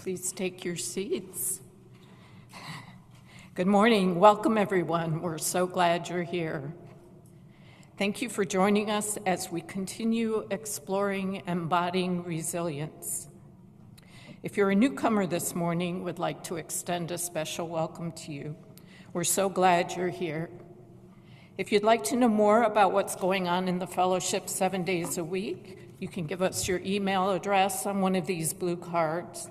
Please take your seats. Good morning. Welcome, everyone. We're so glad you're here. Thank you for joining us as we continue exploring embodying resilience. If you're a newcomer this morning, we'd like to extend a special welcome to you. We're so glad you're here. If you'd like to know more about what's going on in the fellowship 7 days a week, you can give us your email address on one of these blue cards.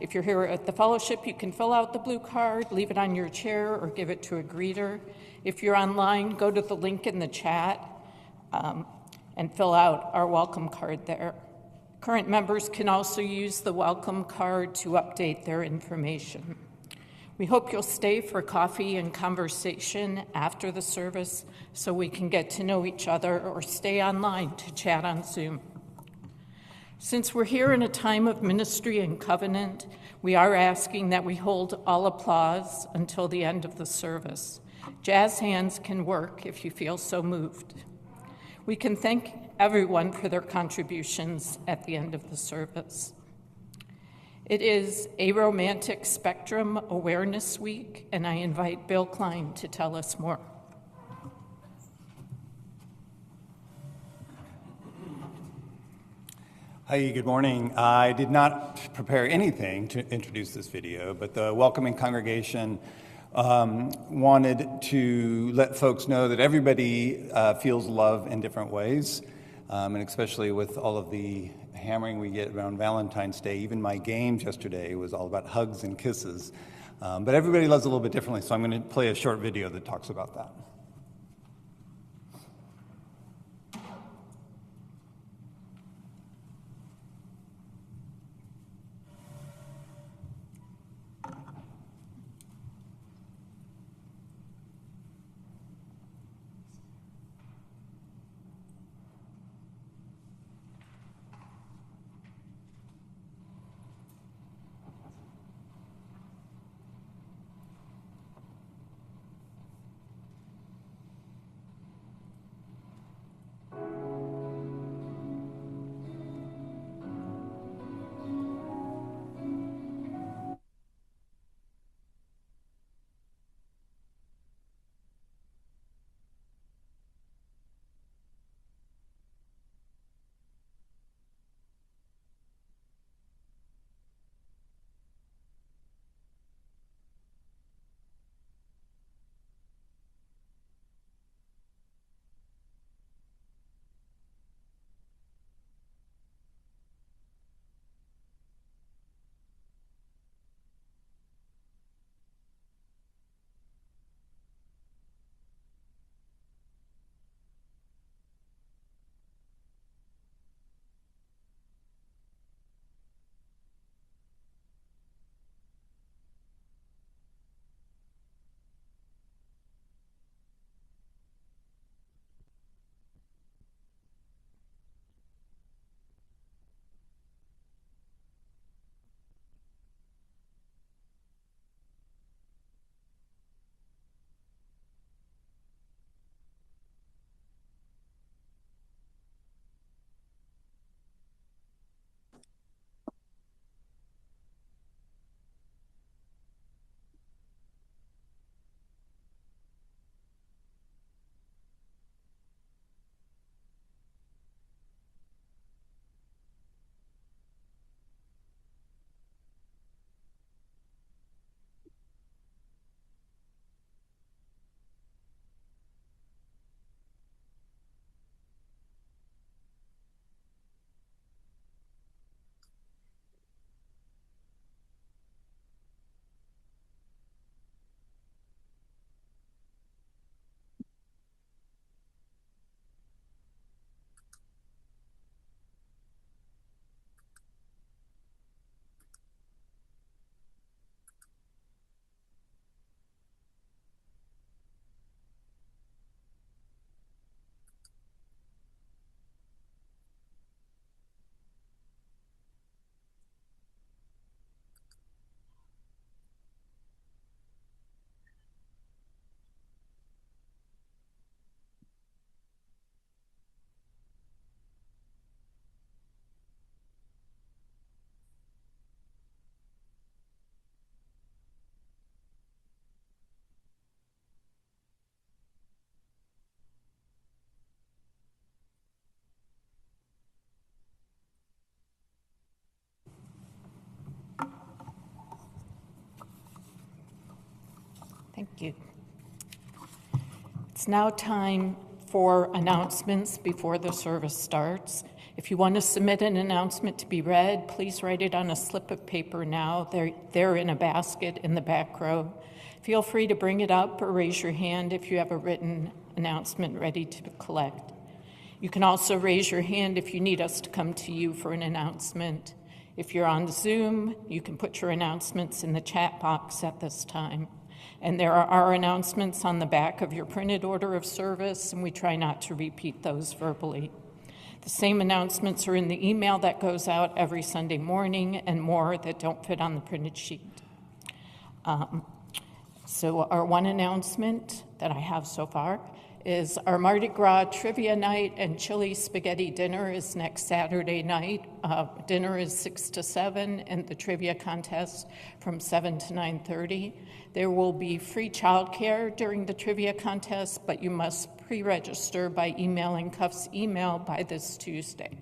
If you're here at the fellowship, you can fill out the blue card, leave it on your chair, or give it to a greeter. If you're online, go to the link in the chat and fill out our welcome card there. Current members can also use the welcome card to update their information. We hope you'll stay for coffee and conversation after the service so we can get to know each other, or stay online to chat on Zoom. Since we're here in a time of ministry and covenant, we are asking that we hold all applause until the end of the service. Jazz hands can work if you feel so moved. We can thank everyone for their contributions at the end of the service. It is Aromantic Spectrum Awareness Week, and I invite Bill Klein to tell us more. Hi, good morning. I did not prepare anything to introduce this video, but the welcoming congregation wanted to let folks know that everybody feels love in different ways, and especially with all of the hammering we get around Valentine's Day. Even my games yesterday was all about hugs and kisses, but everybody loves a little bit differently, so I'm going to play a short video that talks about that. you. It's now time for announcements before the service starts. If you want to submit an announcement to be read, please write it on a slip of paper now. They're in a basket in the back row. Feel free to bring it up or raise your hand if you have a written announcement ready to collect. You can also raise your hand if you need us to come to you for an announcement. If you're on Zoom, you can put your announcements in the chat box at this time. And there are announcements on the back of your printed order of service, and we try not to repeat those verbally. The same announcements are in the email that goes out every Sunday morning and more that don't fit on the printed sheet. So our one announcement that I have so far is our Mardi Gras trivia night and chili spaghetti dinner is next Saturday night. Dinner is 6 to 7 and the trivia contest from 7 to 9:30. There will be free childcare during the trivia contest, but you must pre-register by emailing Cuff's email by this Tuesday.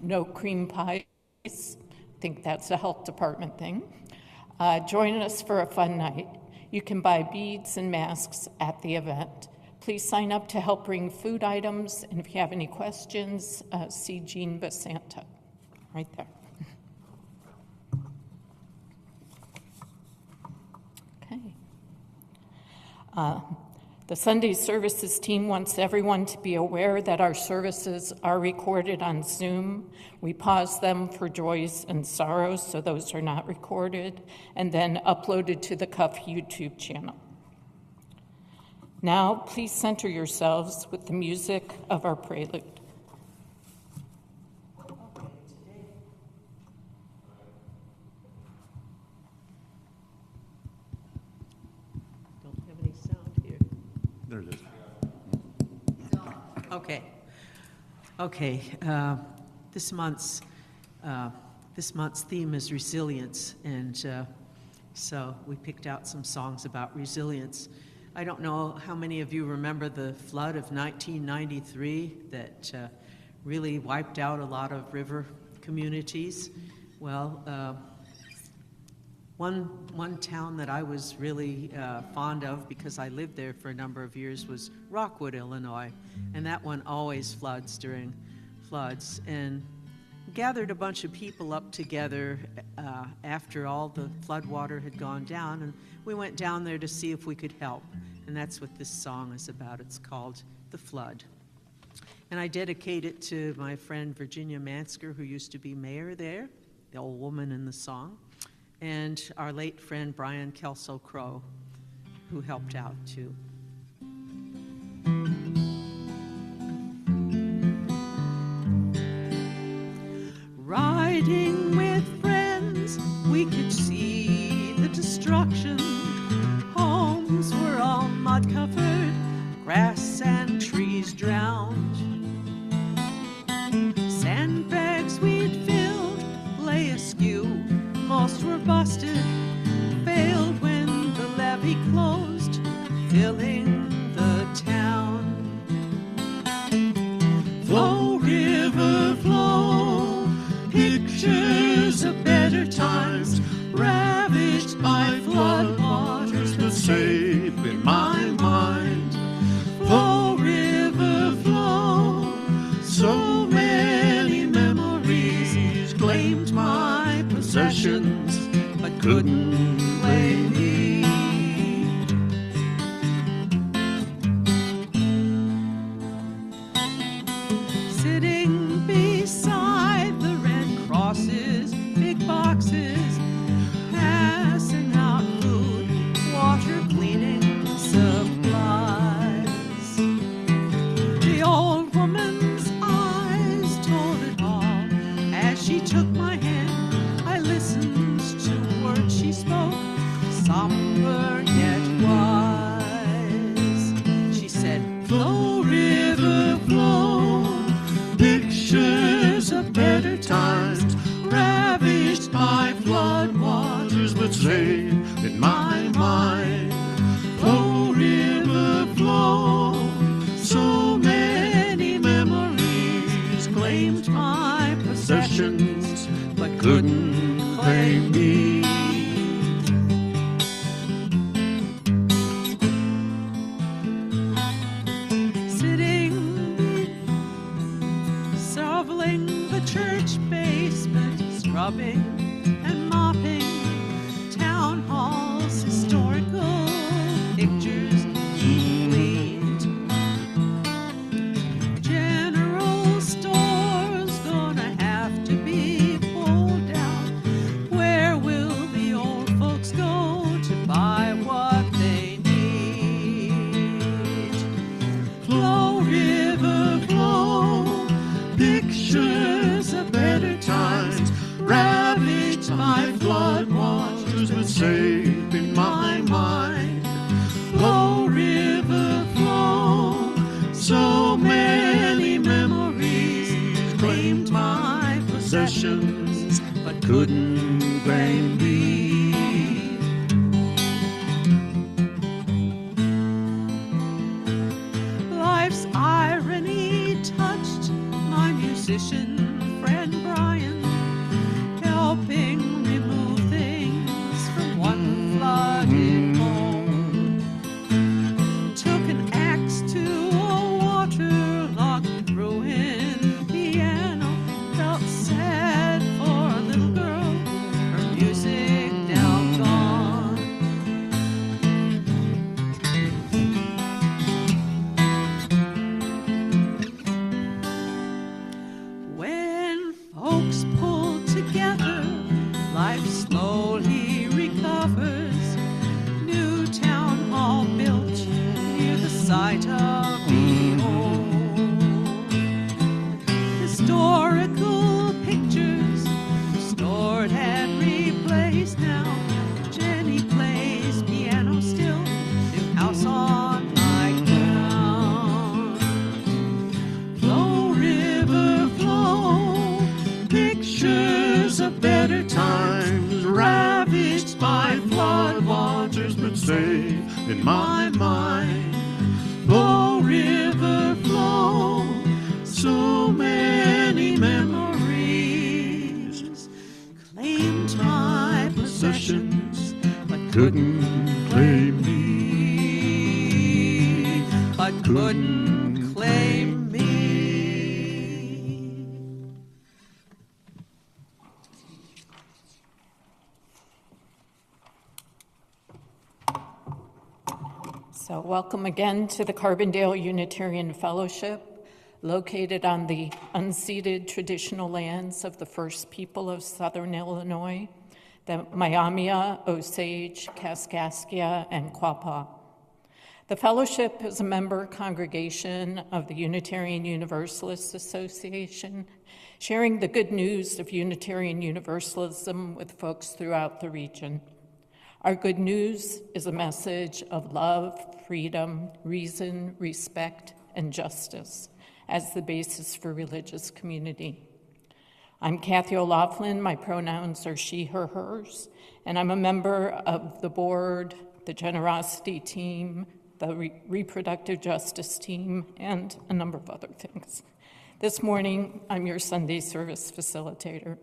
No cream pies. I think that's a health department thing. Join us for a fun night. You can buy beads and masks at the event. Please sign up to help bring food items, and if you have any questions, see Jean Basanta right there. Okay. The Sunday services team wants everyone to be aware that our services are recorded on Zoom. We pause them for joys and sorrows, so those are not recorded, and then uploaded to the Cuff YouTube channel. Now, please center yourselves with the music of our prelude. Don't have any sound here. There it is. Okay. This month's theme is resilience, and so we picked out some songs about resilience. I don't know how many of you remember the flood of 1993 that really wiped out a lot of river communities. Well, one town that I was really fond of because I lived there for a number of years was Rockwood, Illinois, and that one always floods during floods. And gathered a bunch of people up together after all the flood water had gone down, and we went down there to see if we could help. And that's what this song is about. It's called The Flood. And I dedicate it to my friend Virginia Mansker, who used to be mayor there, the old woman in the song, and our late friend Brian Kelso Crow, who helped out too. Riding with friends, we could see the destruction. Homes were all mud covered, grass and trees drowned. Sandbags we'd filled lay askew, most were busted, failed when the levee closed, filling the town. Flow, river, flow, pictures of better times, ravaged by flood waters, but safe in my mind. Flow, scrubbing and mopping town halls, historical pictures cleaned. General stores gonna have to be pulled down. Where will the old folks go to buy what they need? Flow, river, flow, pictures of better times, ravaged by flood waters, but safe in my mind. Flow, river, flow, so many memories claimed my possessions, but couldn't claim me. Life's irony touched my musician friend Brian, helping remove things from one flooded home. Took an axe to a waterlogged ruined piano, felt sad for a little girl, her music now gone. When folks pull together, life slowly recovers. New town hall built near the site of the old. Historical pictures restored and replaced now. Jenny plays piano still, new house on high ground. Flow, river, flow, pictures of better times, ravaged by flood waters, but safe in my mind. Flow, river, flow, so many memories claimed my possessions, but couldn't claim me, but couldn't claim me. So welcome again to the Carbondale Unitarian Fellowship, located on the unceded traditional lands of the first people of Southern Illinois, the Miamia, Osage, Kaskaskia, and Quapaw. The fellowship is a member congregation of the Unitarian Universalist Association, sharing the good news of Unitarian Universalism with folks throughout the region. Our good news is a message of love, freedom, reason, respect, and justice as the basis for religious community. I'm Kathy O'Laughlin. My pronouns are she, her, hers, and I'm a member of the board, the generosity team, the reproductive justice team, and a number of other things. This morning, I'm your Sunday service facilitator.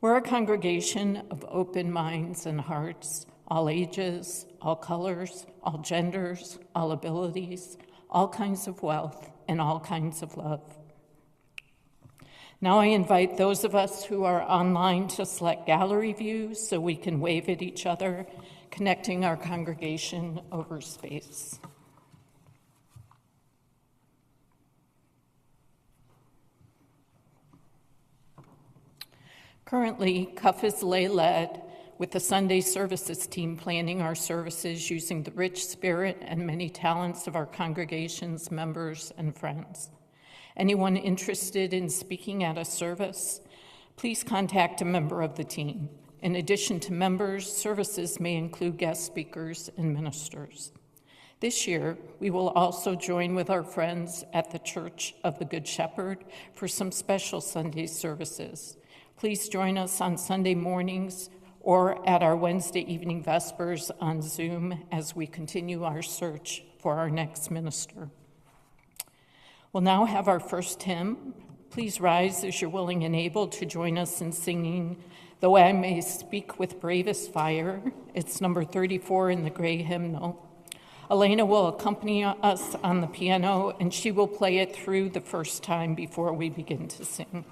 We're a congregation of open minds and hearts, all ages, all colors, all genders, all abilities, all kinds of wealth, and all kinds of love. Now I invite those of us who are online to select gallery views so we can wave at each other, connecting our congregation over space. Currently, CUF is lay-led, with the Sunday services team planning our services using the rich spirit and many talents of our congregation's members and friends. Anyone interested in speaking at a service, please contact a member of the team. In addition to members, services may include guest speakers and ministers. This year, we will also join with our friends at the Church of the Good Shepherd for some special Sunday services. Please join us on Sunday mornings or at our Wednesday evening Vespers on Zoom as we continue our search for our next minister. We'll now have our first hymn. Please rise as you're willing and able to join us in singing Though I May Speak with Bravest Fire. It's number 34 in the gray hymnal. Elena will accompany us on the piano, and she will play it through the first time before we begin to sing.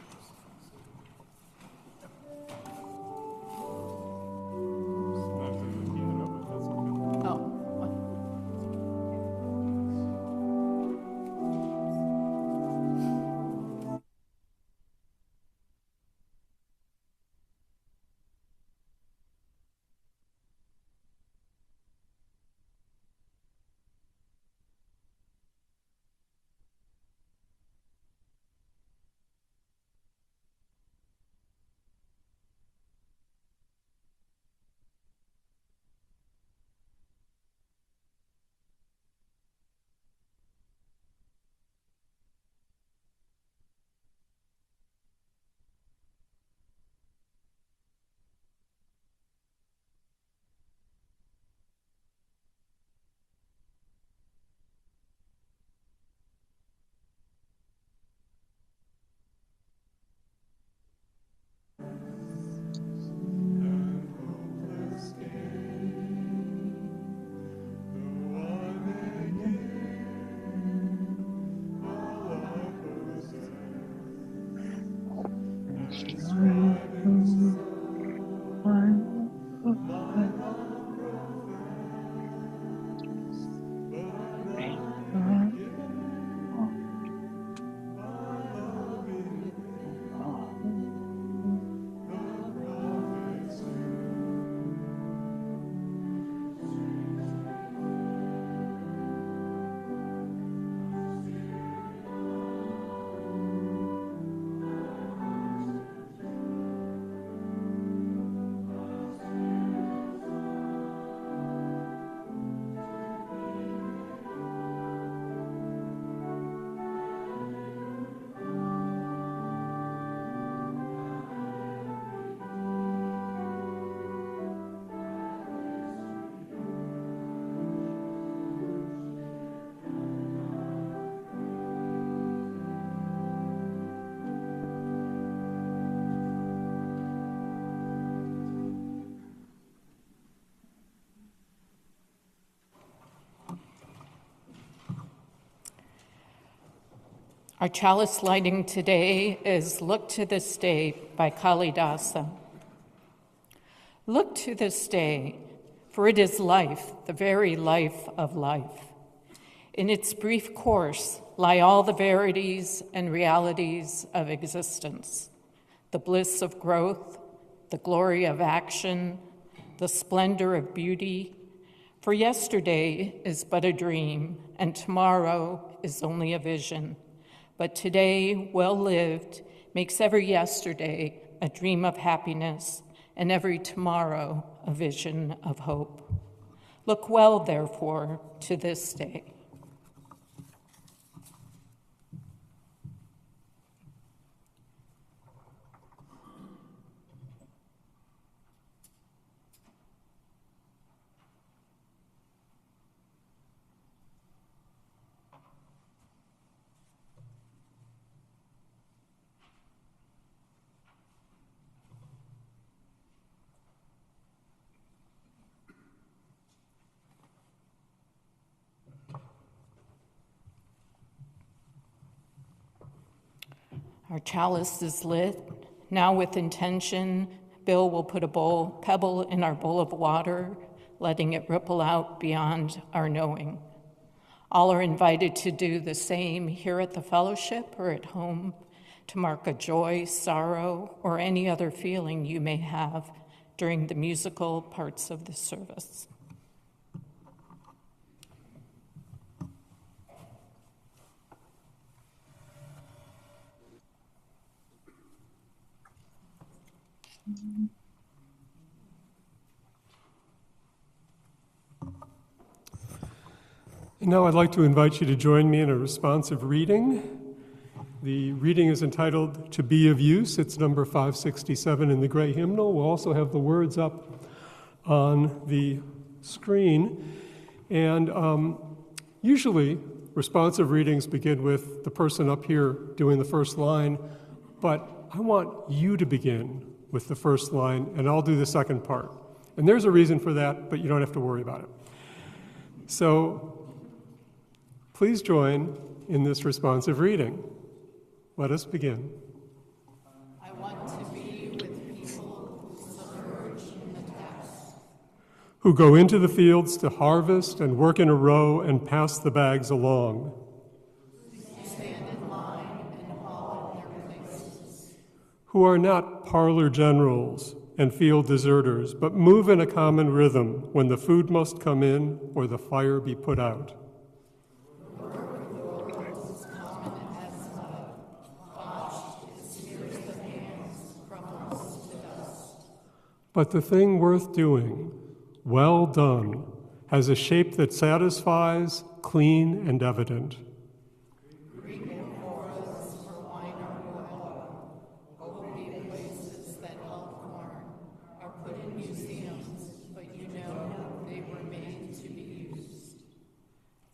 Our chalice lighting today is Look to This Day by Kalidasa. Look to this day, for it is life, the very life of life. In its brief course lie all the verities and realities of existence, the bliss of growth, the glory of action, the splendor of beauty. For yesterday is but a dream, and tomorrow is only a vision. But today, well lived, makes every yesterday a dream of happiness, and every tomorrow a vision of hope. Look well, therefore, to this day. Our chalice is lit. Now with intention, Bill will put a pebble in our bowl of water, letting it ripple out beyond our knowing. All are invited to do the same here at the fellowship or at home to mark a joy, sorrow, or any other feeling you may have during the musical parts of the service. And now I'd like to invite you to join me in a responsive reading. The reading is entitled To Be of Use. It's number 567 in the gray hymnal. We'll also have the words up on the screen. And usually responsive readings begin with the person up here doing the first line, but I want you to begin with the first line, and I'll do the second part. And there's a reason for that, but you don't have to worry about it. So please join in this responsive reading. Let us begin. I want to be with people who submerge in the task, Who go into the fields to harvest and work in a row and pass the bags along. stand in line and haul in their places, Who are not parlor generals and field deserters, but move in a common rhythm when the food must come in or the fire be put out. But the thing worth doing, well done, has a shape that satisfies, clean and evident. places that help corn are put in museums, but you know they were made to be used.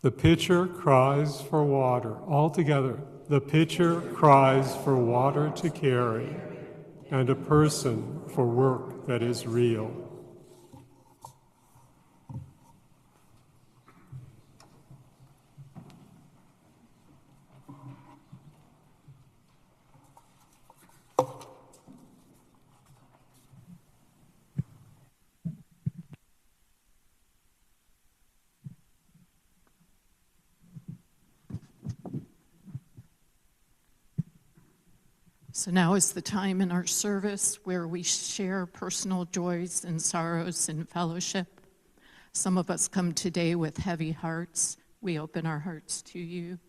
The pitcher cries for water. All together, the pitcher cries for water to carry, and a person for work that is real. So now is the time in our service where we share personal joys and sorrows in fellowship. Some of us come today with heavy hearts. We open our hearts to you.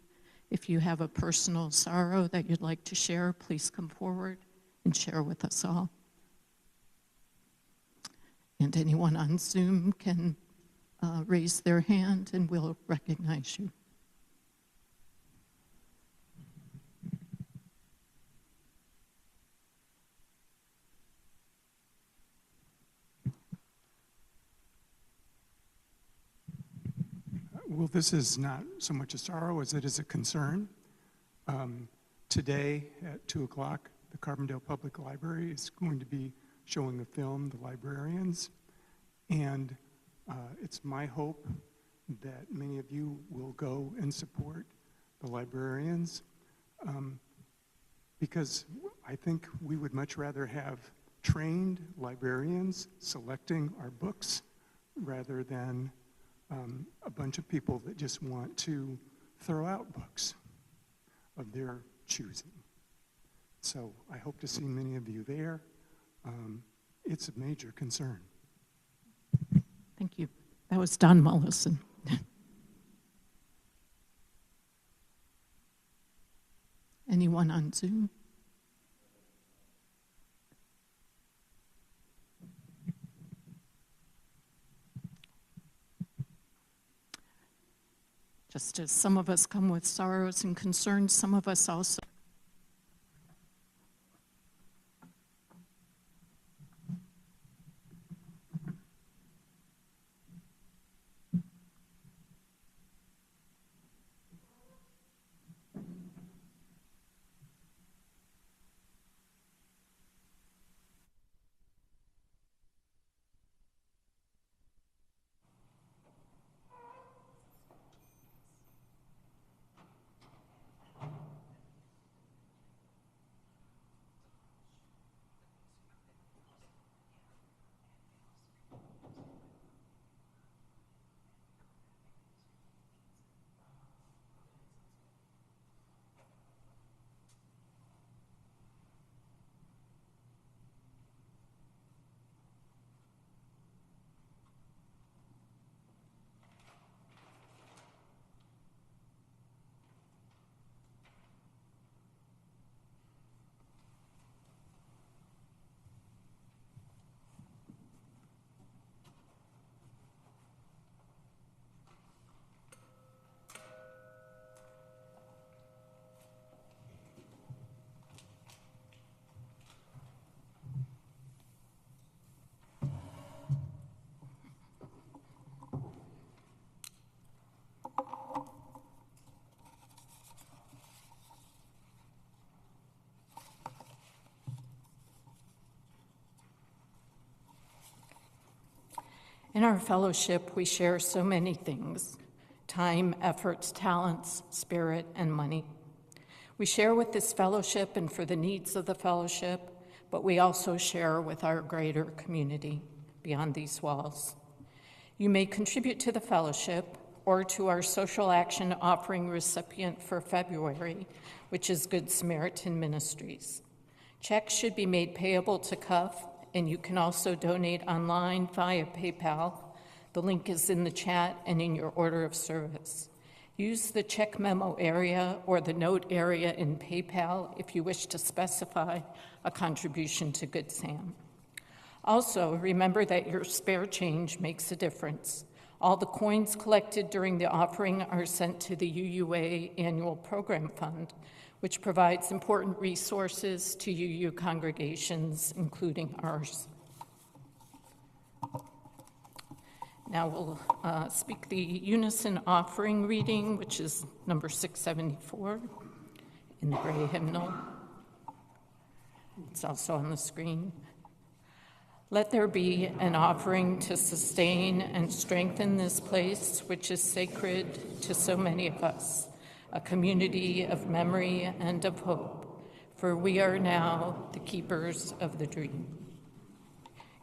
If you have a personal sorrow that you'd like to share, please come forward and share with us all. And anyone on Zoom can raise their hand and we'll recognize you. Well, this is not so much a sorrow as it is a concern. Today at 2 o'clock, the Carbondale Public Library is going to be showing a film, The Librarians, and it's my hope that many of you will go and support the librarians. because I think we would much rather have trained librarians selecting our books rather than a bunch of people that just want to throw out books of their choosing. So I hope to see many of you there. It's a major concern. Thank you. That was Don Mullison. Anyone on Zoom? Just as some of us come with sorrows and concerns, some of us also. In our fellowship, we share so many things: time, efforts, talents, spirit, and money. We share with this fellowship and for the needs of the fellowship, but we also share with our greater community beyond these walls. You may contribute to the fellowship or to our social action offering recipient for February, which is Good Samaritan Ministries. Checks should be made payable to CUF, and you can also donate online via PayPal. The link is in the chat and in your order of service. Use the check memo area or the note area in PayPal if you wish to specify a contribution to Good Sam. Also, remember that your spare change makes a difference. All the coins collected during the offering are sent to the UUA Annual Program Fund, which provides important resources to UU congregations, including ours. Now we'll speak the unison offering reading, which is number 674 in the gray hymnal. It's also on the screen. Let there be an offering to sustain and strengthen this place, which is sacred to so many of us, a community of memory and of hope, for we are now the keepers of the dream.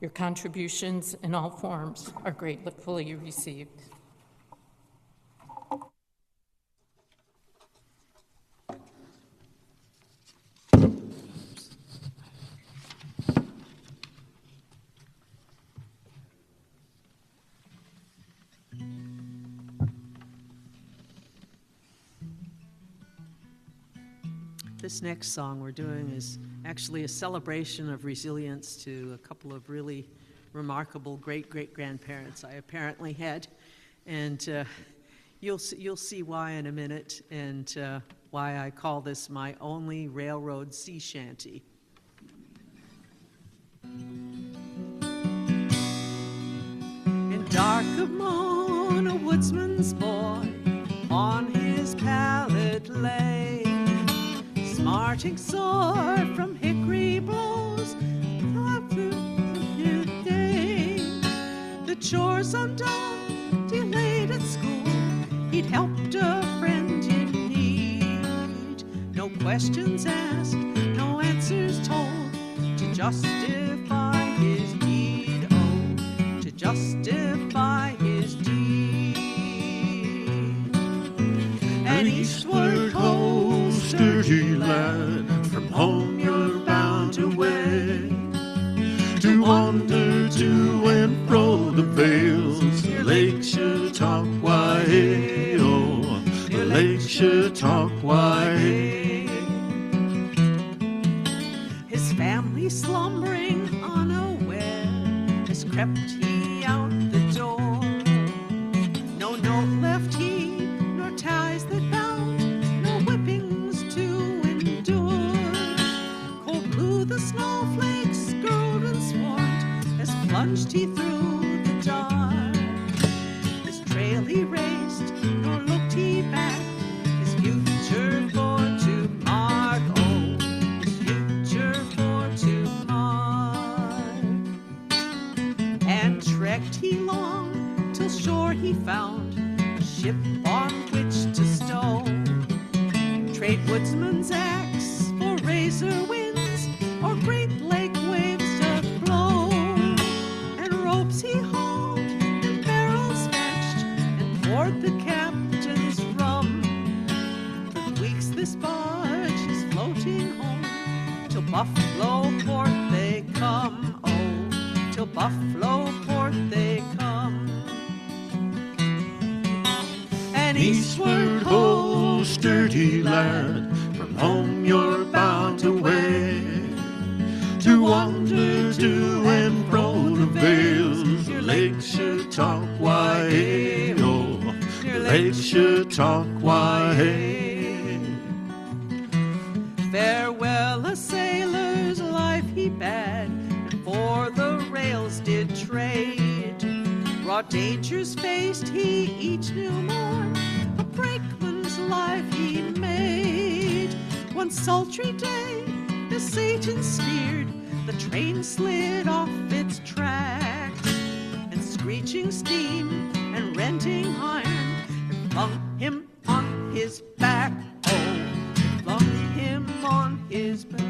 Your contributions in all forms are gratefully received. This next song we're doing is actually a celebration of resilience to a couple of really remarkable great-great-grandparents I apparently had. And you'll see why in a minute, and why I call this my only railroad sea shanty. In dark of morn, a woodsman's boy on his pallet lay, smarting sore from hickory blows through the day. The chores undone, delayed at school, he'd helped a friend in need. No question questions asked, no answers told, to justify his deed, oh, to justify his deed. And eastward ho, sturdy lad, from home you're bound away, to wander to and fro the vales, near Lake Chautauqua, oh, near Lake Chautauqua. His family slumbering unaware, has crept he out the door. No note left he, nor ties that bound, no whippings to endure. Cold blue the snowflakes curled and swarmed, as plunged he through the dark. His trail he raced, nor looked he back, his future for to mark, oh, his future for to mark. And trekked he long, till shore he found a ship on which to stow. Trade woodsman's axe for razor winds, or great lake waves doth blow. And ropes he hauled, and barrels fetched, and poured the captain's rum. For weeks this barge is floating home, till Buffalo Port they come, oh, till Buffalo Port they come. And eastward ho, sturdy lad, from home you're bound away, to wander to and fro the vales, near Lake Chautauqua, oh, near Lake Chautauqua. Farewell a sailor's life he bade, and for the rails did trade. Broad dangers faced he each new morn, a brakeman's life he made. One sultry day, as Satan steered, the train slid off its tracks, and screeching steam and rending iron, and flung him on his back, oh, flung him on his back.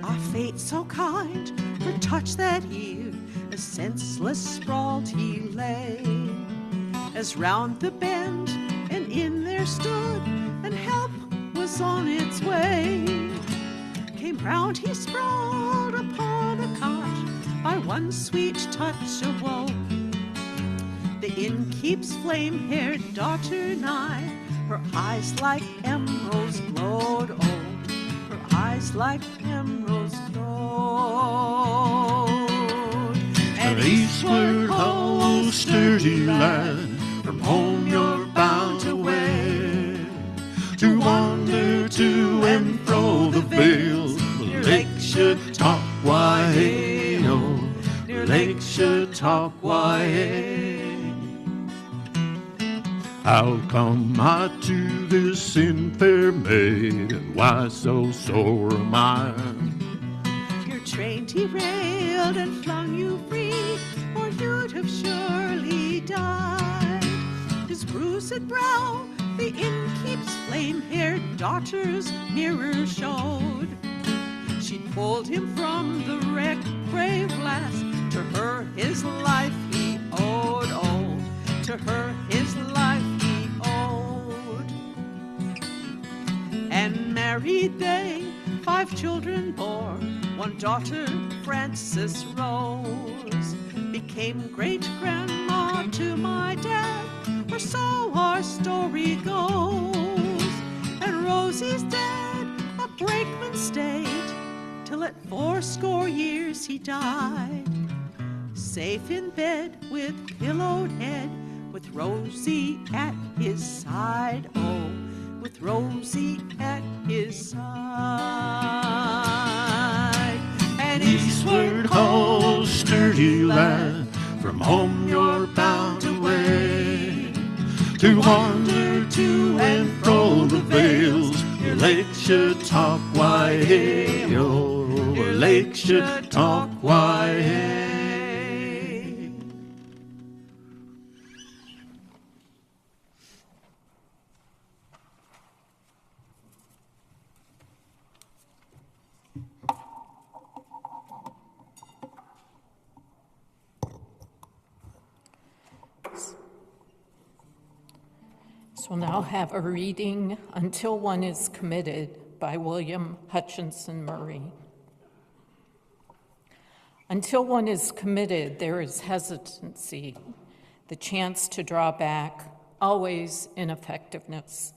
A fate so kind, her touch that eve, as senseless sprawled he lay, as round the bend and in there stood, and help was on its way. Came round he sprawled upon a cot, by one sweet touch awoke. The innkeep's flame-haired daughter nigh, her eyes like emeralds glowed, oh, her eyes like emeralds glowed. And eastward ho, sturdy lad, from home you're bound away, to wander to and fro the vales, near Lake Chautauqua, oh, near Lake Chautauqua. How come I to this sin, fair maid, and why so sore am I? Your train derailed and flung you free, or you'd have surely died. His bruised brow the innkeep's flame-haired daughter's mirror showed. She'd pulled him from the wreck, brave lass, to her his life he owed, oh, to her his life he owed. And married they, 5 children bore, one daughter, Frances Rose, became great-grandma to my dad, for so our story goes. And Rosie's dad, a brakeman, stayed, till at 80 years he died, safe in bed with pillowed head, with Rosie at his side, oh, with Rosie at his side. And eastward ho, sturdy lad, from home you're bound away, to wander to and fro the vales, near Lake Chautauqua, oh, near Lake Chautauqua. We'll now have a reading, Until One is Committed, by William Hutchinson Murray. Until one is committed, there is hesitancy, the chance to draw back, always ineffectiveness.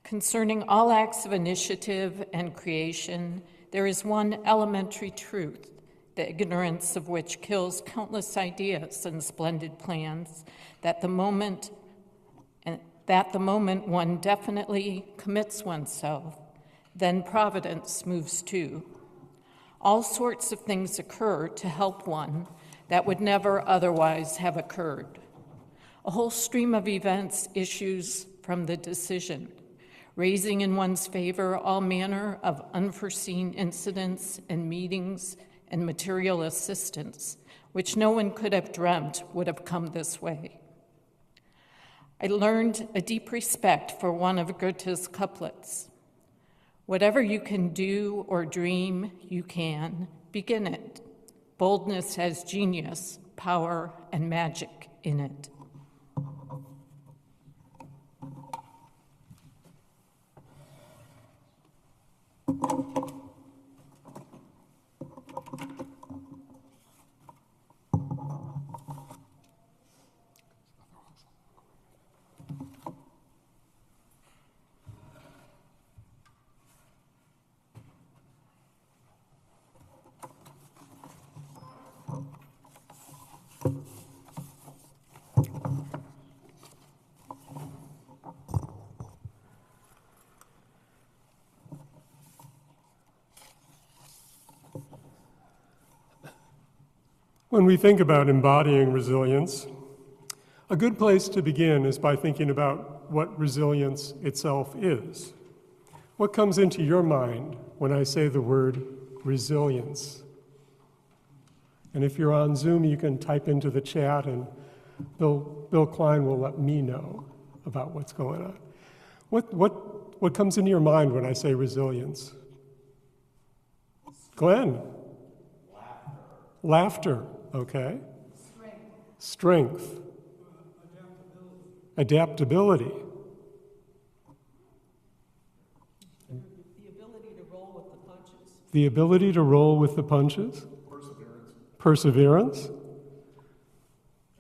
Concerning all acts of initiative and creation, there is one elementary truth, the ignorance of which kills countless ideas and splendid plans, that the moment one definitely commits oneself, then providence moves too. All sorts of things occur to help one that would never otherwise have occurred. A whole stream of events issues from the decision, raising in one's favor all manner of unforeseen incidents and meetings and material assistance, which no one could have dreamt would have come this way. I learned a deep respect for one of Goethe's couplets. Whatever you can do or dream, you can. Begin it. Boldness has genius, power, and magic in it. When we think about embodying resilience, a good place to begin is by thinking about what resilience itself is. What comes into your mind when I say the word resilience? And if you're on Zoom, you can type into the chat, and Bill Klein will let me know about what's going on. What comes into your mind when I say resilience? Glenn? Laughter. Okay. Strength. Adaptability. The ability to roll with the punches. The ability to roll with the punches. Perseverance.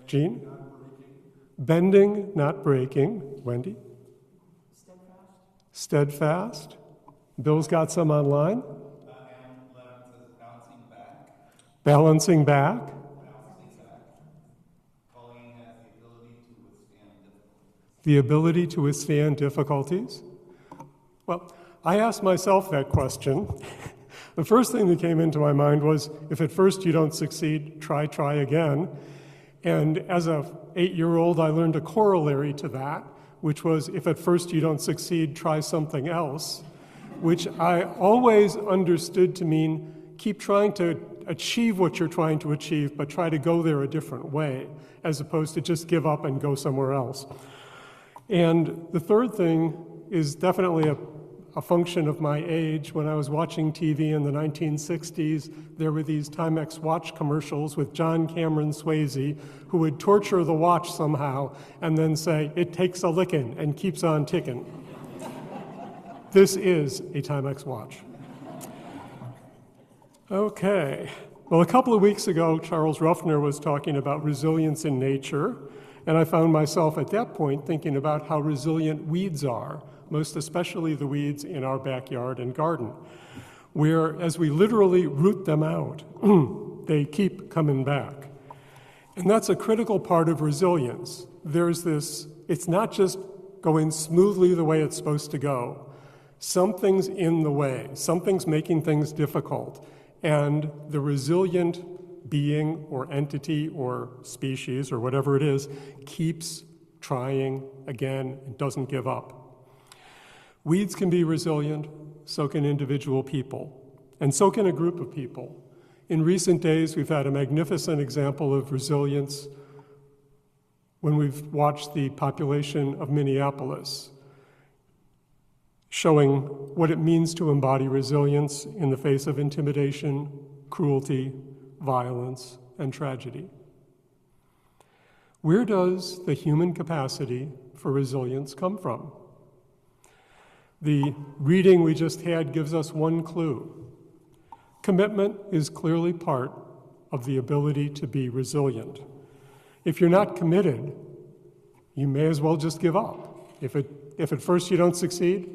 Jean? Bending, not breaking. Wendy? Steadfast. Bill's got some online. Balancing back. Colleen has the ability to withstand difficulties. The ability to withstand difficulties. Well, I asked myself that question. The first thing that came into my mind was, if at first you don't succeed, try again. And as an 8-year-old, I learned a corollary to that, which was, if at first you don't succeed, try something else, which I always understood to mean keep trying to achieve what you're trying to achieve, but try to go there a different way, as opposed to just give up and go somewhere else. And the third thing is definitely a function of my age. When I was watching TV in the 1960s, there were these Timex watch commercials with John Cameron Swayze, who would torture the watch somehow and then say, "It takes a lickin' and keeps on ticking." This is a Timex watch. Okay. Well, a couple of weeks ago, Charles Ruffner was talking about resilience in nature, and I found myself at that point thinking about how resilient weeds are, most especially the weeds in our backyard and garden, where as we literally root them out, they keep coming back. And that's a critical part of resilience. There's this, it's not just going smoothly the way it's supposed to go. Something's in the way, something's making things difficult. And the resilient being or entity or species or whatever it is keeps trying again and doesn't give up. Weeds can be resilient, so can individual people, and so can a group of people. In recent days, we've had a magnificent example of resilience when we've watched the population of Minneapolis, showing what it means to embody resilience in the face of intimidation, cruelty, violence, and tragedy. Where does the human capacity for resilience come from? The reading we just had gives us one clue. Commitment is clearly part of the ability to be resilient. If you're not committed, you may as well just give up. If at first you don't succeed,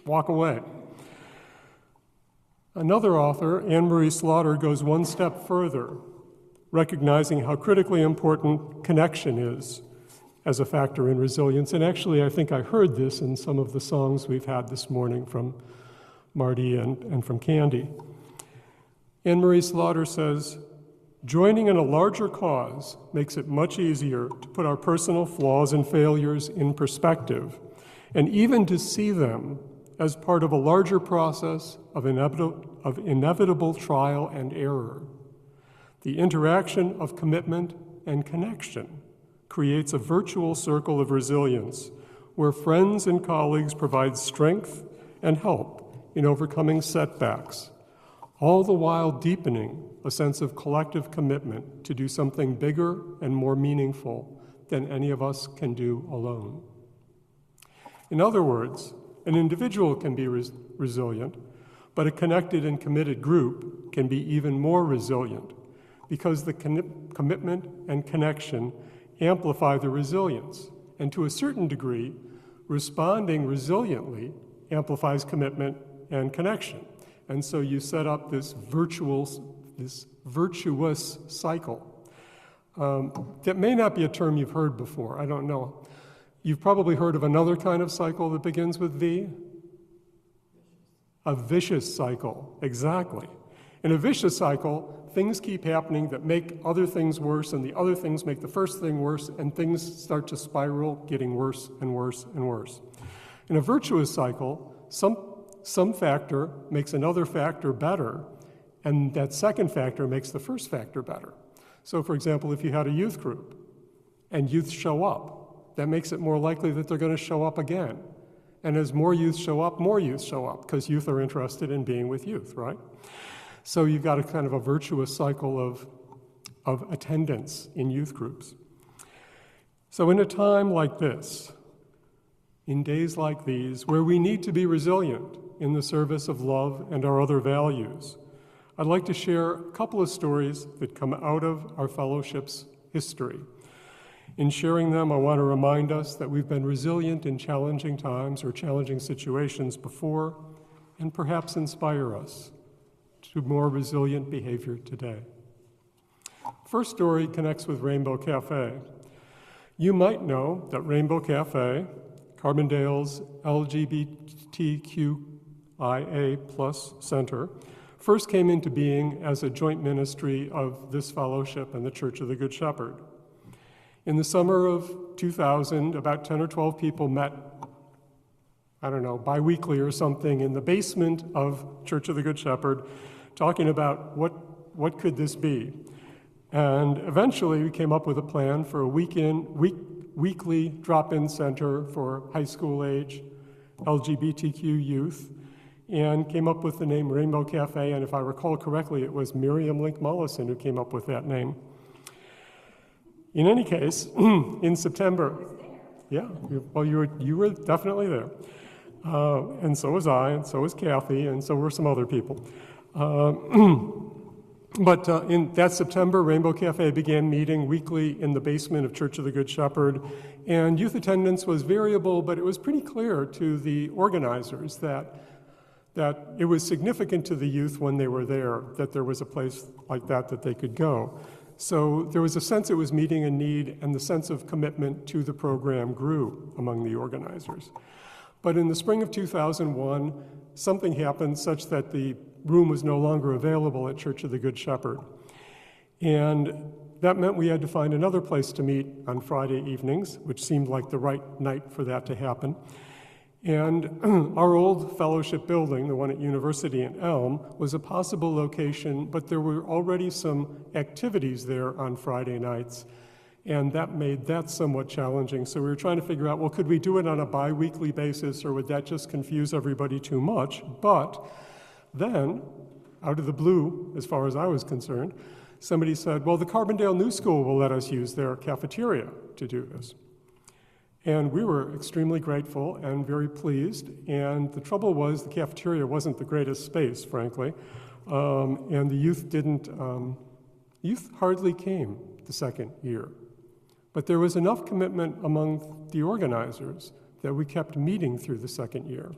walk away. Another author, Anne-Marie Slaughter, goes one step further, recognizing how critically important connection is as a factor in resilience. And actually, I think I heard this in some of the songs we've had this morning from Marty and from Candy. Anne-Marie Slaughter says, joining in a larger cause makes it much easier to put our personal flaws and failures in perspective, and even to see them as part of a larger process of inevitable trial and error. The interaction of commitment and connection creates a virtual circle of resilience where friends and colleagues provide strength and help in overcoming setbacks, all the while deepening a sense of collective commitment to do something bigger and more meaningful than any of us can do alone. In other words, an individual can be resilient, but a connected and committed group can be even more resilient because the commitment and connection amplify the resilience. And to a certain degree, responding resiliently amplifies commitment and connection. And so you set up this virtuous cycle. That may not be a term you've heard before, I don't know. You've probably heard of another kind of cycle that begins with V? A vicious cycle, exactly. In a vicious cycle, things keep happening that make other things worse, and the other things make the first thing worse, and things start to spiral, getting worse and worse and worse. In a virtuous cycle, some factor makes another factor better, and that second factor makes the first factor better. So, for example, if you had a youth group and youth show up, that makes it more likely that they're going to show up again. And as more youth show up, because youth are interested in being with youth, right? So you've got a kind of a virtuous cycle of attendance in youth groups. So in a time like this, in days like these, where we need to be resilient in the service of love and our other values, I'd like to share a couple of stories that come out of our fellowship's history. In sharing them, I want to remind us that we've been resilient in challenging times or challenging situations before, and perhaps inspire us to more resilient behavior today. First story connects with Rainbow Cafe. You might know that Rainbow Cafe, Carbondale's LGBTQIA+ center, first came into being as a joint ministry of this fellowship and the Church of the Good Shepherd. In the summer of 2000, about 10 or 12 people met, bi-weekly or something, in the basement of Church of the Good Shepherd, talking about what could this be. And eventually we came up with a plan for a weekly drop-in center for high school age LGBTQ youth, and came up with the name Rainbow Cafe, and if I recall correctly, it was Miriam Link Mullison who came up with that name. In any case, in September, you were definitely there, and so was I, and so was Kathy, and so were some other people. But in that September, Rainbow Cafe began meeting weekly in the basement of Church of the Good Shepherd, and youth attendance was variable, but it was pretty clear to the organizers that it was significant to the youth when they were there, that there was a place like that they could go. So there was a sense it was meeting a need, and the sense of commitment to the program grew among the organizers. But in the spring of 2001, something happened such that the room was no longer available at Church of the Good Shepherd. And that meant we had to find another place to meet on Friday evenings, which seemed like the right night for that to happen. And our old fellowship building, the one at University in Elm, was a possible location, but there were already some activities there on Friday nights, and that made that somewhat challenging. So we were trying to figure out, well, could we do it on a bi-weekly basis, or would that just confuse everybody too much? But then, out of the blue, as far as I was concerned, somebody said, well, the Carbondale New School will let us use their cafeteria to do this. And we were extremely grateful and very pleased. And the trouble was the cafeteria wasn't the greatest space, frankly. And the youth hardly came the second year. But there was enough commitment among the organizers that we kept meeting through the second year.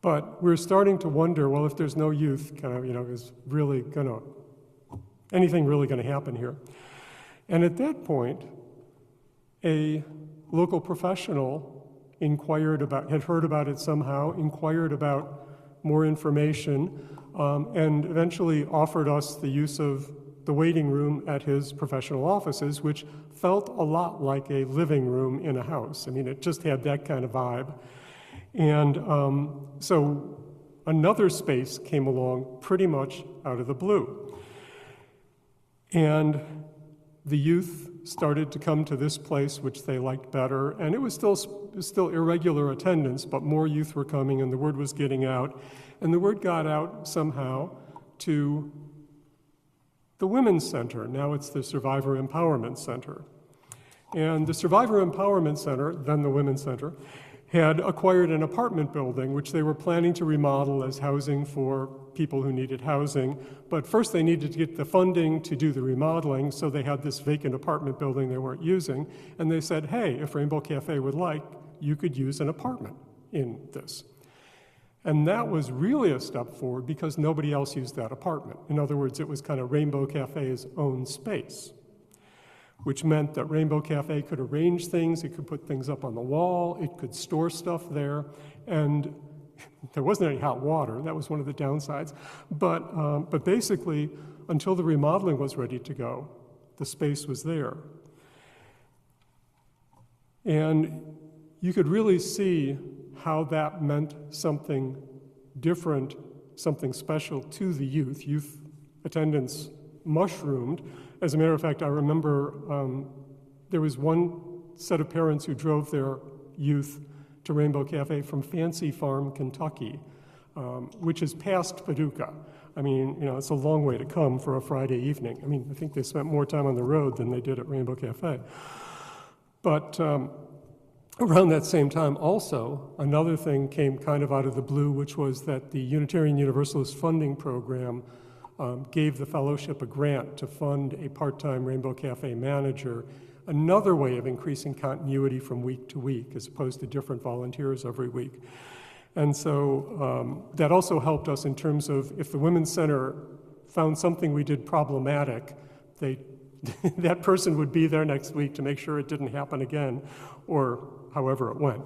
But we're starting to wonder, well, if there's no youth, is anything really gonna happen here? And at that point, a local professional had heard about it somehow, inquired about more information, and eventually offered us the use of the waiting room at his professional offices, which felt a lot like a living room in a house. I mean, it just had that kind of vibe. And so another space came along pretty much out of the blue. And the youth started to come to this place, which they liked better. And it was still irregular attendance, but more youth were coming, and the word was getting out. And the word got out somehow to the Women's Center. Now it's the Survivor Empowerment Center. And the Survivor Empowerment Center, then the Women's Center, had acquired an apartment building, which they were planning to remodel as housing for people who needed housing. But first they needed to get the funding to do the remodeling, so they had this vacant apartment building they weren't using. And they said, hey, if Rainbow Cafe would like, you could use an apartment in this. And that was really a step forward because nobody else used that apartment. In other words, it was kind of Rainbow Cafe's own space, which meant that Rainbow Cafe could arrange things, it could put things up on the wall, it could store stuff there, and there wasn't any hot water. That was one of the downsides. But basically, until the remodeling was ready to go, the space was there. And you could really see how that meant something different, something special to the youth. Youth attendance mushroomed. As a matter of fact, I remember there was one set of parents who drove their youth to Rainbow Cafe from Fancy Farm, Kentucky, which is past Paducah. I mean, it's a long way to come for a Friday evening. I mean, I think they spent more time on the road than they did at Rainbow Cafe. But around that same time also, another thing came kind of out of the blue, which was that the Unitarian Universalist Funding Program gave the fellowship a grant to fund a part-time Rainbow Cafe manager, another way of increasing continuity from week to week as opposed to different volunteers every week. And so that also helped us in terms of if the Women's Center found something we did problematic, that person would be there next week to make sure it didn't happen again, or however it went.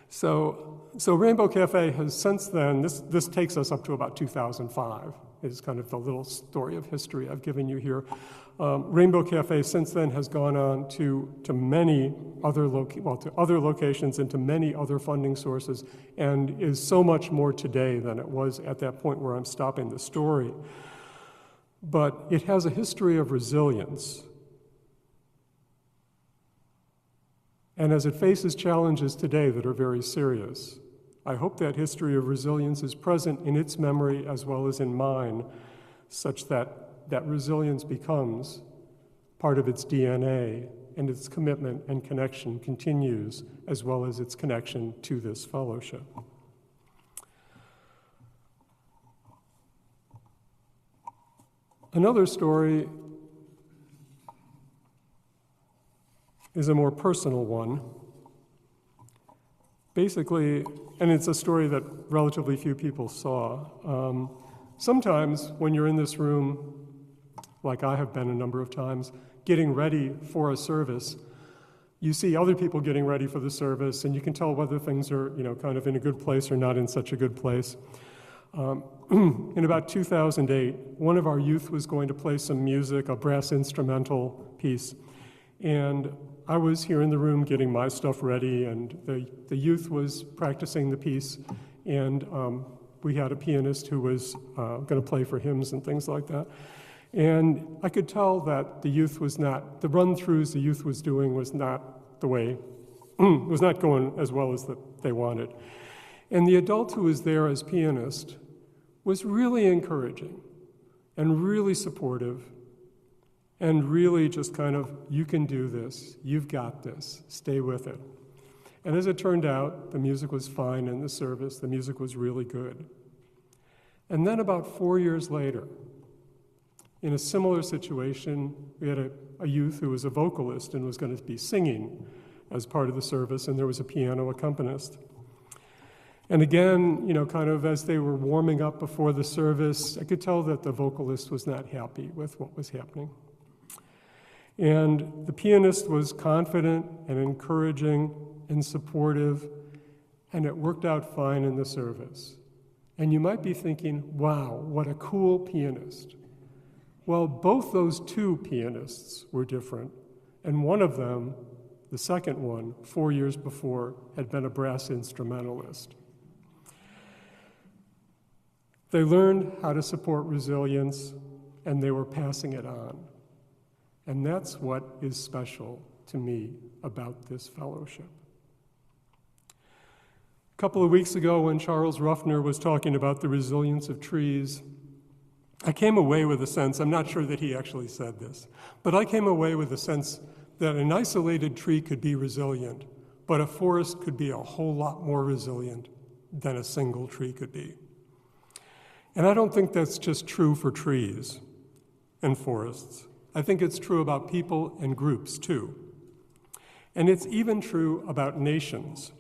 So Rainbow Cafe has since then, this takes us up to about 2005, is kind of the little story of history I've given you here. Rainbow Cafe since then has gone on to many other other locations and to many other funding sources, and is so much more today than it was at that point where I'm stopping the story. But it has a history of resilience. And as it faces challenges today that are very serious, I hope that history of resilience is present in its memory as well as in mine, such that that resilience becomes part of its DNA, and its commitment and connection continues, as well as its connection to this fellowship. Another story is a more personal one. Basically, and it's a story that relatively few people saw. Sometimes when you're in this room, like I have been a number of times, getting ready for a service, you see other people getting ready for the service, and you can tell whether things are, kind of in a good place or not in such a good place. In about 2008, one of our youth was going to play some music, a brass instrumental piece, and I was here in the room getting my stuff ready, and the youth was practicing the piece, and we had a pianist who was going to play for hymns and things like that. And I could tell that the run-throughs the youth was doing was not the way, was not going as well as they wanted. And the adult who was there as pianist was really encouraging and really supportive and really just kind of, you can do this, you've got this, stay with it. And as it turned out, the music was fine in the service, the music was really good. And then about 4 years later, in a similar situation, we had a youth who was a vocalist and was going to be singing as part of the service, and there was a piano accompanist. And again, kind of as they were warming up before the service, I could tell that the vocalist was not happy with what was happening. And the pianist was confident and encouraging and supportive, and it worked out fine in the service. And you might be thinking, wow, what a cool pianist. Well, both those two pianists were different, and one of them, the second one, 4 years before, had been a brass instrumentalist. They learned how to support resilience, and they were passing it on. And that's what is special to me about this fellowship. A couple of weeks ago, when Charles Ruffner was talking about the resilience of trees, I came away with a sense, I'm not sure that he actually said this, but I came away with a sense that an isolated tree could be resilient, but a forest could be a whole lot more resilient than a single tree could be. And I don't think that's just true for trees and forests. I think it's true about people and groups, too. And it's even true about nations.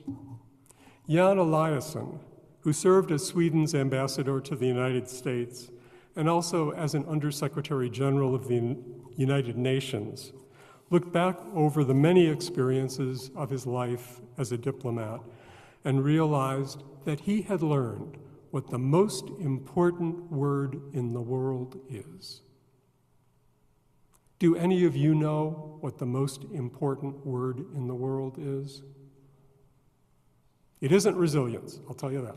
Jan Eliasson, who served as Sweden's ambassador to the United States and also as an Undersecretary General of the United Nations, looked back over the many experiences of his life as a diplomat and realized that he had learned what the most important word in the world is. Do any of you know what the most important word in the world is? It isn't resilience, I'll tell you that.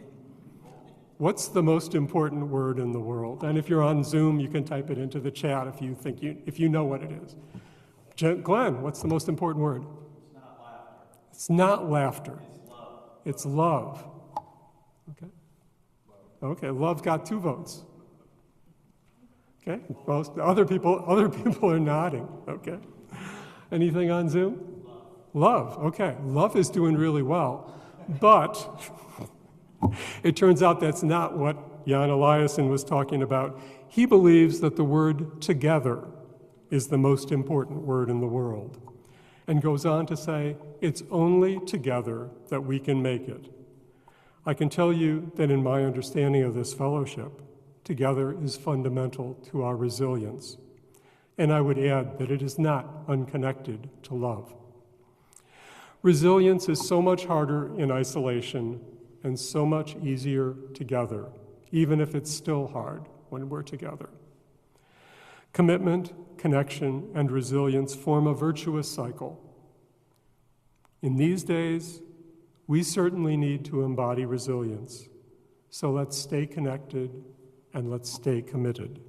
What's the most important word in the world? And if you're on Zoom, you can type it into the chat if you know what it is. Glenn, what's the most important word? It's not laughter. It's love. It's love. Okay. Okay, love got 2 votes. Okay, most other people are nodding. Okay. Anything on Zoom? Love. Okay, love is doing really well, but it turns out that's not what Jan Eliasson was talking about. He believes that the word together is the most important word in the world, and goes on to say, it's only together that we can make it. I can tell you that in my understanding of this fellowship, together is fundamental to our resilience. And I would add that it is not unconnected to love. Resilience is so much harder in isolation and so much easier together, even if it's still hard when we're together. Commitment, connection, and resilience form a virtuous cycle. In these days, we certainly need to embody resilience. So let's stay connected and let's stay committed.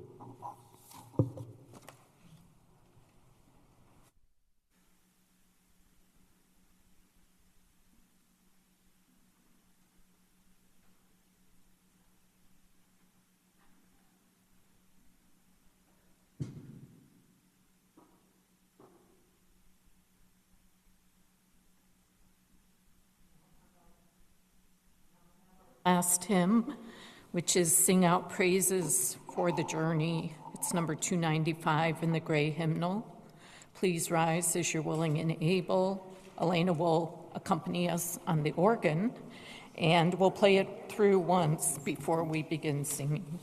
Last hymn, which is Sing Out Praises for the Journey. It's number 295 in the gray hymnal. Please rise as you're willing and able. Elena will accompany us on the organ, and we'll play it through once before we begin singing.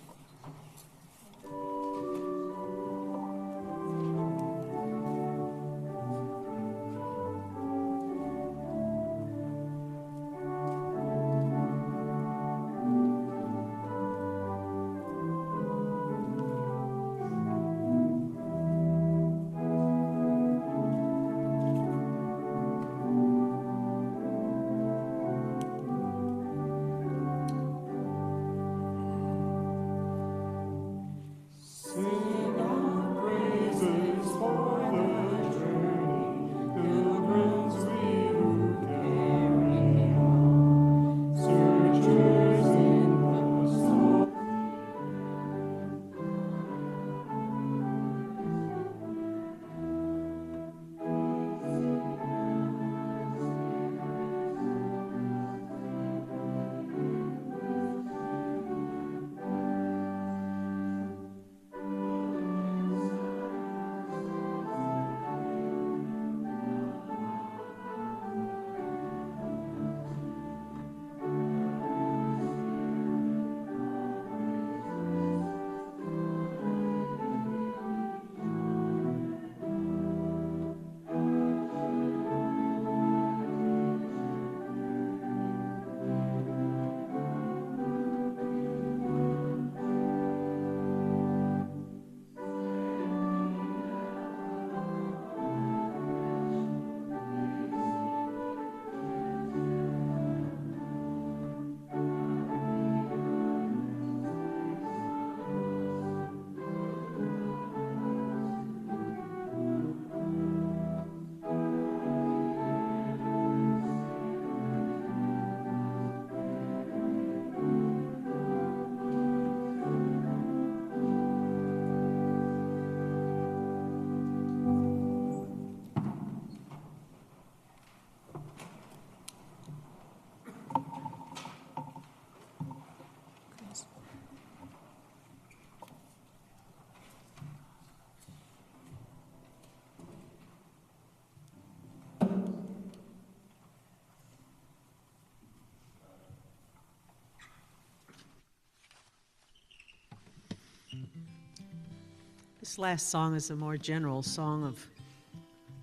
This last song is a more general song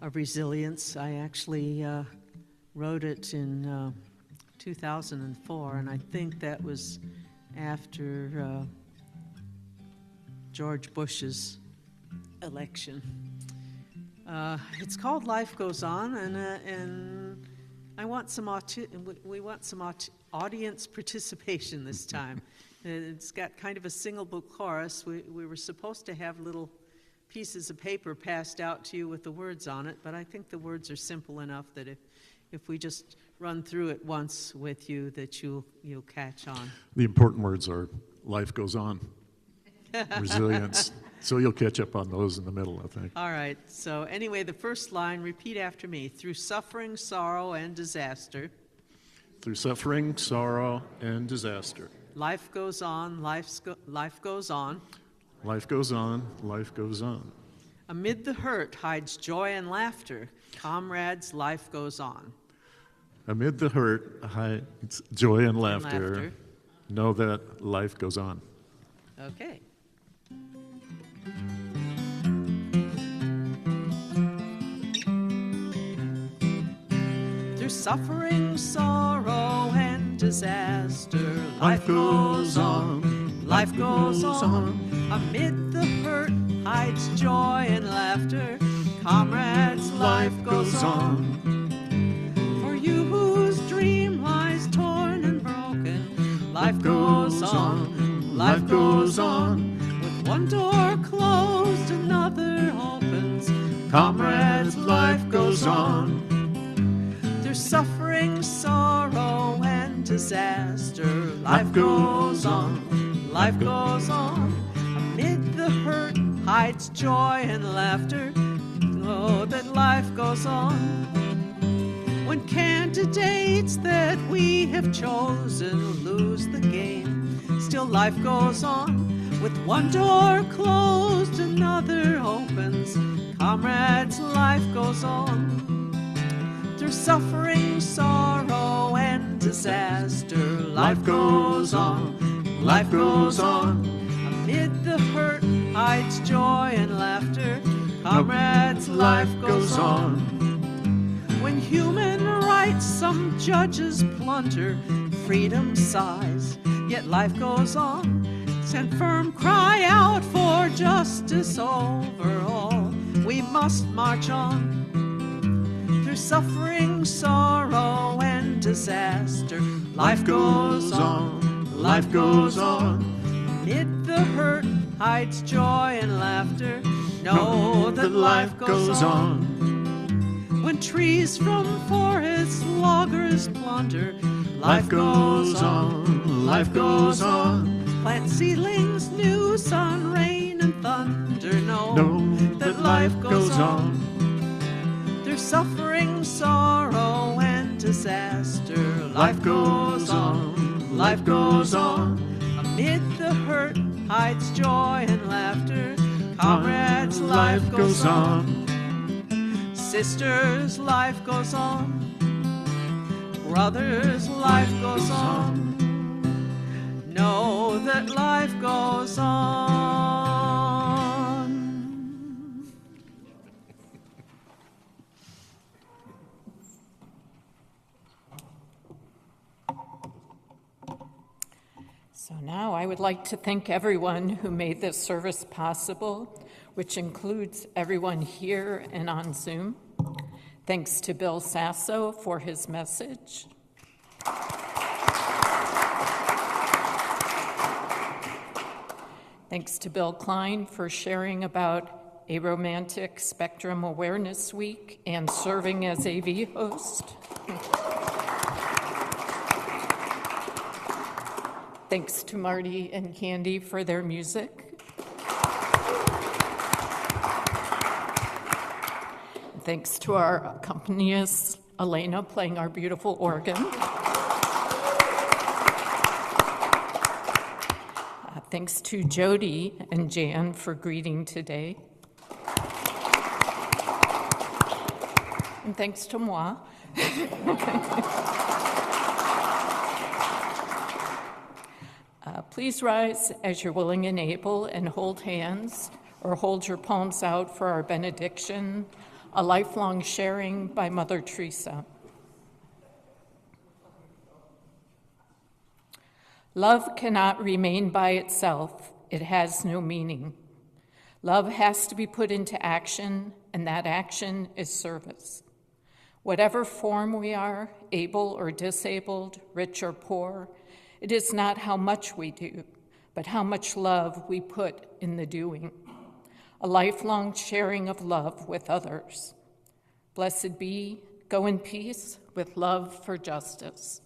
of resilience. I actually wrote it in 2004, and I think that was after George Bush's election. It's called "Life Goes On," and I want we want some audience participation this time. It's got kind of a single chorus. We were supposed to have little pieces of paper passed out to you with the words on it, but I think the words are simple enough that if we just run through it once with you, that you'll catch on. The important words are "life goes on," resilience. So you'll catch up on those in the middle, I think. All right. So anyway, the first line, repeat after me. Through suffering, sorrow, and disaster. Through suffering, sorrow, and disaster. Life goes on, life goes on. Life goes on, life goes on. Amid the hurt hides joy and laughter. Comrades, life goes on. Amid the hurt hides joy and laughter. Know that life goes on. Okay. Through suffering, sorrow, and disaster, life goes on, life goes on. Amid the hurt hides joy and laughter. Comrades, life goes on. For you whose dream lies torn and broken, life goes on, life goes on. With one door closed, another opens. Comrades, life goes on. Through suffering, sorrow, and disaster, life goes on, life goes on. Amid the hurt hides joy and laughter. Oh, that life goes on. When candidates that we have chosen lose the game, still life goes on. With one door closed, another opens. Comrades, life goes on. Through suffering, sorrow, and disaster, life goes on, life goes on. Amid the hurt hides joy and laughter. Comrades, life goes on. When human rights some judges plunder, freedom sighs, yet life goes on. Stand firm, cry out for justice over all. We must march on. Through suffering, sorrow, and disaster, life goes on, life goes on. Amid the hurt hides joy and laughter. Know that life goes on. When trees from forests loggers plunder, life goes on, life goes on. Plant seedlings new, sun, rain, and thunder. Know that life goes on. Through suffering, sorrow, and disaster, life goes on, life goes on. Amid the hurt hides joy and laughter. Comrades, life goes on. Sisters, life goes on. Brothers, life goes on. Know that life goes on. So now I would like to thank everyone who made this service possible, which includes everyone here and on Zoom. Thanks to Bill Sasso for his message. Thanks to Bill Klein for sharing about Aromantic Spectrum Awareness Week and serving as AV host. Thanks to Marty and Candy for their music. Thanks to our accompanist, Elena, playing our beautiful organ. Thanks to Jody and Jan for greeting today. And thanks to moi. Please rise as you're willing and able and hold hands or hold your palms out for our benediction, a lifelong sharing by Mother Teresa. Love cannot remain by itself. It has no meaning. Love has to be put into action, and that action is service. Whatever form we are, able or disabled, rich or poor, it is not how much we do, but how much love we put in the doing. A lifelong sharing of love with others. Blessed be, go in peace with love for justice.